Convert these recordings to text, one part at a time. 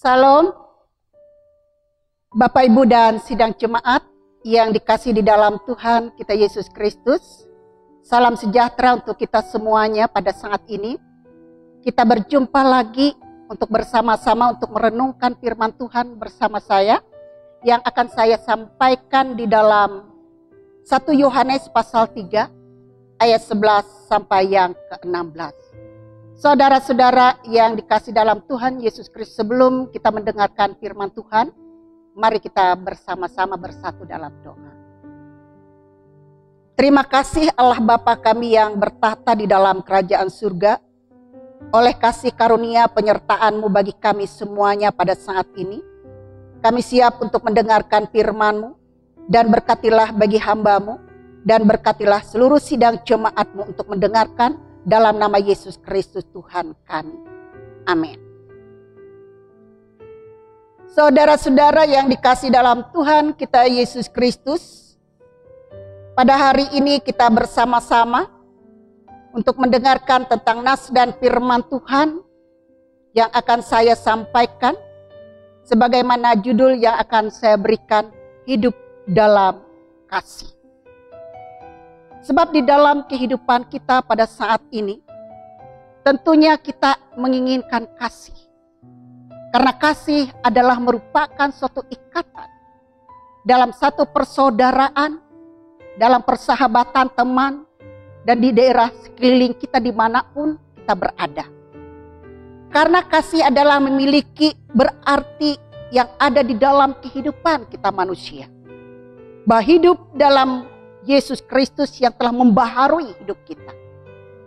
Salam, Bapak Ibu dan sidang jemaat yang dikasihi di dalam Tuhan kita Yesus Kristus. Salam sejahtera untuk kita semuanya pada saat ini. Kita berjumpa lagi untuk bersama-sama untuk merenungkan firman Tuhan bersama saya yang akan saya sampaikan di dalam 1 Yohanes pasal 3 ayat 11 sampai yang ke-16. Saudara-saudara yang dikasihi dalam Tuhan Yesus Kristus, sebelum kita mendengarkan firman Tuhan, mari kita bersama-sama bersatu dalam doa. Terima kasih Allah Bapa kami yang bertahta di dalam kerajaan surga. Oleh kasih karunia penyertaan-Mu bagi kami semuanya pada saat ini, kami siap untuk mendengarkan firman-Mu, dan berkatilah bagi hamba-Mu, dan berkatilah seluruh sidang jemaat-Mu untuk mendengarkan dalam nama Yesus Kristus Tuhan kami. Amin. Saudara-saudara yang dikasihi dalam Tuhan kita Yesus Kristus, pada hari ini kita bersama-sama untuk mendengarkan tentang nas dan firman Tuhan yang akan saya sampaikan, sebagaimana judul yang akan saya berikan, hidup dalam kasih. Sebab di dalam kehidupan kita pada saat ini, tentunya kita menginginkan kasih. Karena kasih adalah merupakan suatu ikatan dalam satu persaudaraan, dalam persahabatan teman, dan di daerah sekeliling kita dimanapun kita berada. Karena kasih adalah memiliki berarti yang ada di dalam kehidupan kita manusia. Bahwa hidup dalam Yesus Kristus yang telah membaharui hidup kita.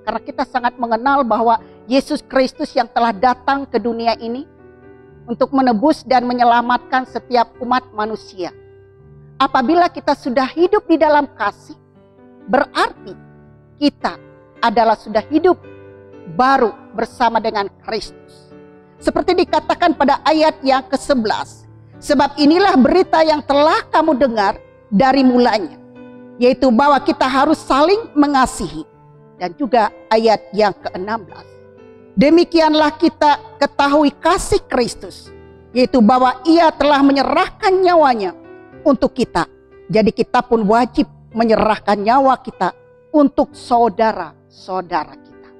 Karena kita sangat mengenal bahwa Yesus Kristus yang telah datang ke dunia ini untuk menebus dan menyelamatkan setiap umat manusia. Apabila kita sudah hidup di dalam kasih, berarti kita adalah sudah hidup baru bersama dengan Kristus. Seperti dikatakan pada ayat yang ke-11, sebab inilah berita yang telah kamu dengar dari mulanya, yaitu bahwa kita harus saling mengasihi. Dan juga ayat yang ke-16. Demikianlah kita ketahui kasih Kristus, yaitu bahwa Ia telah menyerahkan nyawanya untuk kita. Jadi kita pun wajib menyerahkan nyawa kita untuk saudara-saudara kita.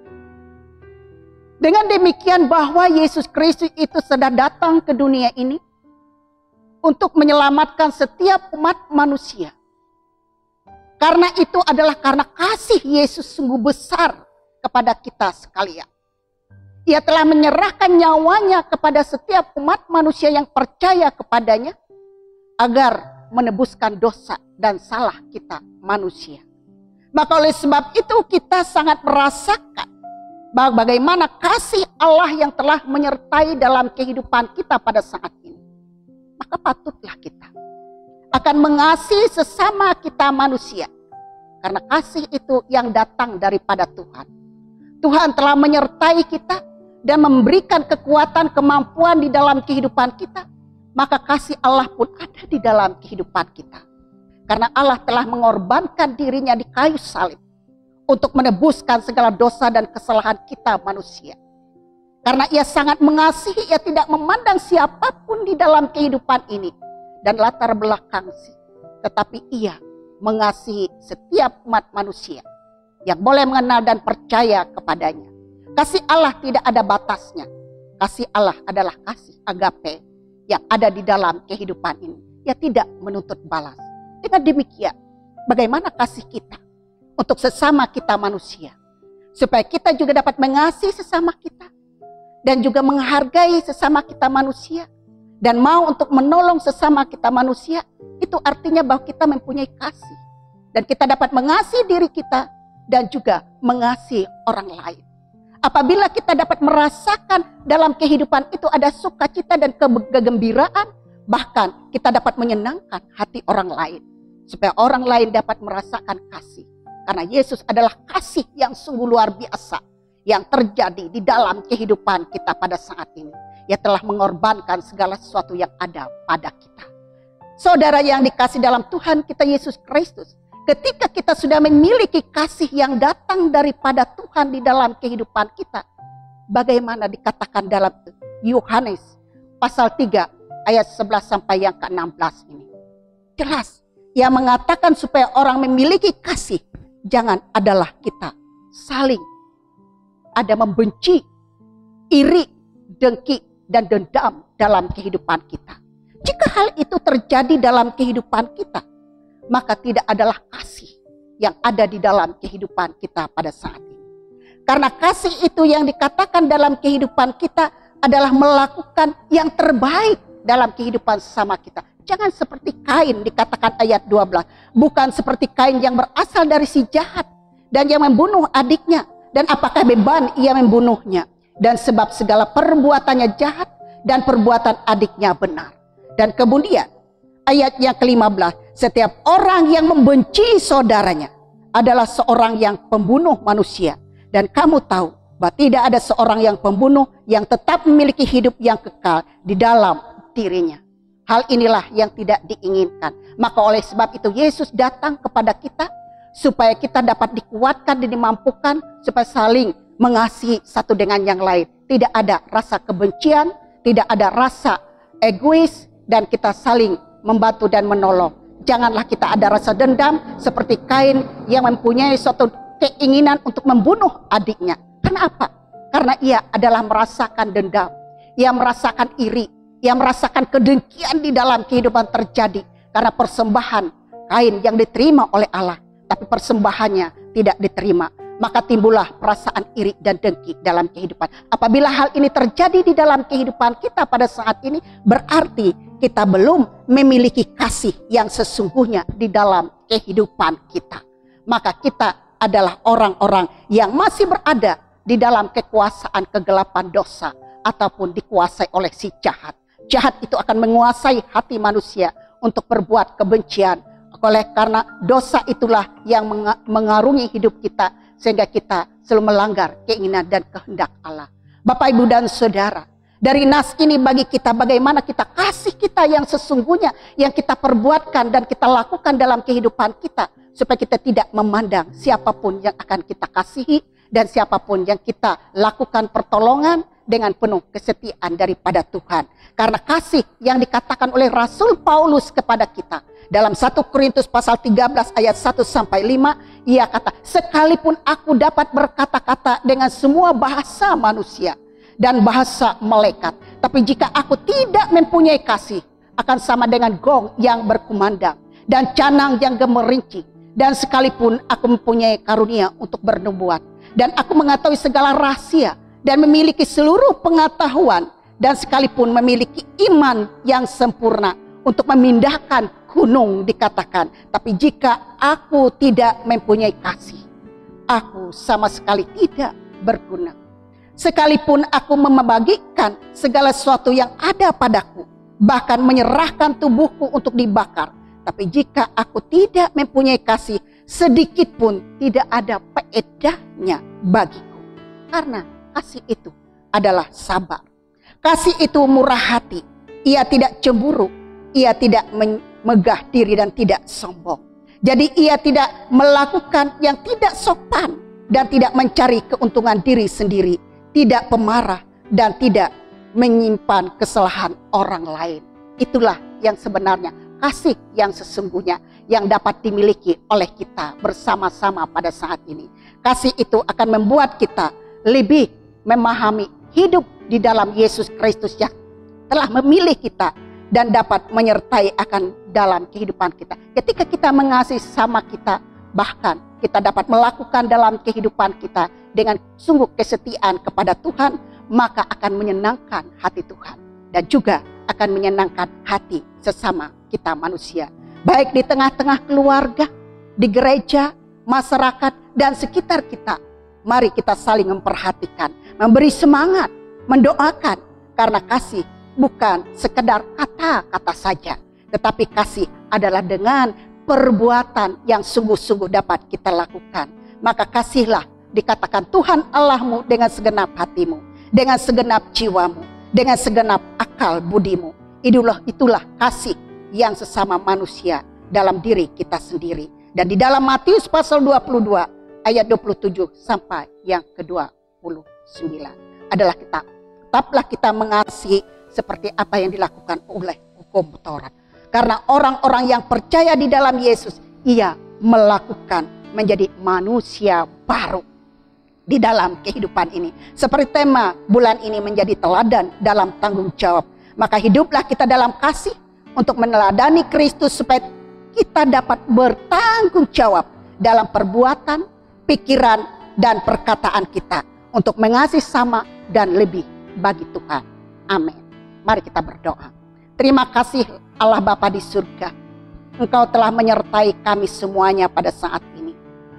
Dengan demikian bahwa Yesus Kristus itu sudah datang ke dunia ini untuk menyelamatkan setiap umat manusia. Karena itu adalah karena kasih Yesus sungguh besar kepada kita sekalian. Ia telah menyerahkan nyawanya kepada setiap umat manusia yang percaya kepadanya agar menebuskan dosa dan salah kita manusia. Maka oleh sebab itu kita sangat merasakan bagaimana kasih Allah yang telah menyertai dalam kehidupan kita pada saat ini. Maka patutlah kita akan mengasihi sesama kita manusia. Karena kasih itu yang datang daripada Tuhan. Tuhan telah menyertai kita dan memberikan kekuatan, kemampuan di dalam kehidupan kita. Maka kasih Allah pun ada di dalam kehidupan kita. Karena Allah telah mengorbankan dirinya di kayu salib untuk menebuskan segala dosa dan kesalahan kita manusia. Karena Ia sangat mengasihi, Ia tidak memandang siapapun di dalam kehidupan ini dan latar belakang sih, tetapi Ia mengasihi setiap umat manusia yang boleh mengenal dan percaya kepadanya. Kasih Allah tidak ada batasnya. Kasih Allah adalah kasih agape yang ada di dalam kehidupan ini. Ia tidak menuntut balas. Dengan demikian, bagaimana kasih kita untuk sesama kita manusia, supaya kita juga dapat mengasihi sesama kita dan juga menghargai sesama kita manusia, dan mau untuk menolong sesama kita manusia. Itu artinya bahwa kita mempunyai kasih. Dan kita dapat mengasihi diri kita dan juga mengasihi orang lain. Apabila kita dapat merasakan dalam kehidupan itu ada sukacita dan kegembiraan, bahkan kita dapat menyenangkan hati orang lain. Supaya orang lain dapat merasakan kasih. Karena Yesus adalah kasih yang sungguh luar biasa yang terjadi di dalam kehidupan kita pada saat ini. Ia telah mengorbankan segala sesuatu yang ada pada kita. Saudara yang dikasihi dalam Tuhan kita Yesus Kristus, ketika kita sudah memiliki kasih yang datang daripada Tuhan di dalam kehidupan kita, bagaimana dikatakan dalam Yohanes pasal 3 ayat 11 sampai yang ke-16 ini. Jelas, yang mengatakan supaya orang memiliki kasih, jangan adalah kita saling ada membenci, iri, dengki, dan dendam dalam kehidupan kita. Jika hal itu terjadi dalam kehidupan kita, maka tidak adalah kasih yang ada di dalam kehidupan kita pada saat ini. Karena kasih itu yang dikatakan dalam kehidupan kita adalah melakukan yang terbaik dalam kehidupan sesama kita. Jangan seperti Kain dikatakan ayat 12. Bukan seperti Kain yang berasal dari si jahat dan yang membunuh adiknya. Dan apakah beban ia membunuhnya? Dan sebab segala perbuatannya jahat dan perbuatan adiknya benar. Dan kemudian ayat yang ke-15. Setiap orang yang membenci saudaranya adalah seorang yang pembunuh manusia. Dan kamu tahu bahwa tidak ada seorang yang pembunuh yang tetap memiliki hidup yang kekal di dalam dirinya. Hal inilah yang tidak diinginkan. Maka oleh sebab itu Yesus datang kepada kita supaya kita dapat dikuatkan dan dimampukan supaya saling mengasihi satu dengan yang lain. Tidak ada rasa kebencian, tidak ada rasa egois, dan kita saling membantu dan menolong. Janganlah kita ada rasa dendam seperti Kain yang mempunyai suatu keinginan untuk membunuh adiknya. Kenapa? Karena ia adalah merasakan dendam, ia merasakan iri, ia merasakan kedengkian di dalam kehidupan terjadi karena persembahan Kain yang diterima oleh Allah, tapi persembahannya tidak diterima. Maka timbullah perasaan iri dan dengki dalam kehidupan. Apabila hal ini terjadi di dalam kehidupan kita pada saat ini, berarti kita belum memiliki kasih yang sesungguhnya di dalam kehidupan kita. Maka kita adalah orang-orang yang masih berada di dalam kekuasaan kegelapan dosa ataupun dikuasai oleh si jahat. Jahat itu akan menguasai hati manusia untuk berbuat kebencian. Oleh karena dosa itulah yang mengarungi hidup kita sehingga kita selalu melanggar keinginan dan kehendak Allah. Bapak, Ibu, dan Saudara, dari nas ini bagi kita bagaimana kita kasih kita yang sesungguhnya yang kita perbuatkan dan kita lakukan dalam kehidupan kita supaya kita tidak memandang siapapun yang akan kita kasihi dan siapapun yang kita lakukan pertolongan dengan penuh kesetiaan daripada Tuhan. Karena kasih yang dikatakan oleh Rasul Paulus kepada kita dalam 1 Korintus pasal 13 ayat 1 sampai 5, ia kata, sekalipun aku dapat berkata-kata dengan semua bahasa manusia dan bahasa malaikat, tapi jika aku tidak mempunyai kasih, akan sama dengan gong yang berkumandang dan canang yang gemerincing. Dan sekalipun aku mempunyai karunia untuk bernubuat, dan aku mengetahui segala rahasia dan memiliki seluruh pengetahuan, dan sekalipun memiliki iman yang sempurna untuk memindahkan gunung dikatakan, tapi jika aku tidak mempunyai kasih, aku sama sekali tidak berguna. Sekalipun aku membagikan segala sesuatu yang ada padaku, bahkan menyerahkan tubuhku untuk dibakar, tapi jika aku tidak mempunyai kasih, sedikit pun tidak ada faedahnya bagiku. Karena kasih itu adalah sabar. Kasih itu murah hati. Ia tidak cemburu. Ia tidak megah diri dan tidak sombong. Jadi ia tidak melakukan yang tidak sopan dan tidak mencari keuntungan diri sendiri. Tidak pemarah dan tidak menyimpan kesalahan orang lain. Itulah yang sebenarnya kasih yang sesungguhnya yang dapat dimiliki oleh kita bersama-sama pada saat ini. Kasih itu akan membuat kita lebih memahami hidup di dalam Yesus Kristus yang telah memilih kita dan dapat menyertai akan dalam kehidupan kita. Ketika kita mengasihi sama kita, bahkan kita dapat melakukan dalam kehidupan kita dengan sungguh kesetiaan kepada Tuhan, maka akan menyenangkan hati Tuhan dan juga akan menyenangkan hati sesama kita manusia. Baik di tengah-tengah keluarga, di gereja, masyarakat, dan sekitar kita. Mari kita saling memperhatikan, memberi semangat, mendoakan. Karena kasih bukan sekedar kata-kata saja, tetapi kasih adalah dengan perbuatan yang sungguh-sungguh dapat kita lakukan. Maka kasihlah, dikatakan Tuhan Allahmu dengan segenap hatimu, dengan segenap jiwamu, dengan segenap akal budimu. Itulah kasih yang sesama manusia dalam diri kita sendiri. Dan di dalam Matius pasal 22 ayat 27 sampai yang ke-29 adalah tetaplah kita mengasihi seperti apa yang dilakukan oleh hukum Taurat. Karena orang-orang yang percaya di dalam Yesus, ia melakukan menjadi manusia baru di dalam kehidupan ini. Seperti tema bulan ini menjadi teladan dalam tanggung jawab. Maka hiduplah kita dalam kasih untuk meneladani Kristus supaya kita dapat bertanggung jawab dalam perbuatan, pikiran, dan perkataan kita untuk mengasihi sama dan lebih bagi Tuhan. Amin. Mari kita berdoa. Terima kasih Allah Bapa di surga. Engkau telah menyertai kami semuanya pada saat ini.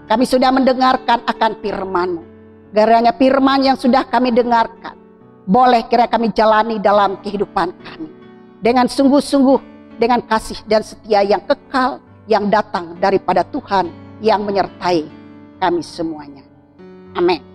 Kami sudah mendengarkan akan firman-Mu. Kiranya firman yang sudah kami dengarkan, boleh kiranya kami jalani dalam kehidupan kami. Dengan sungguh-sungguh, dengan kasih dan setia yang kekal, yang datang daripada Tuhan yang menyertai kami semuanya. Amin.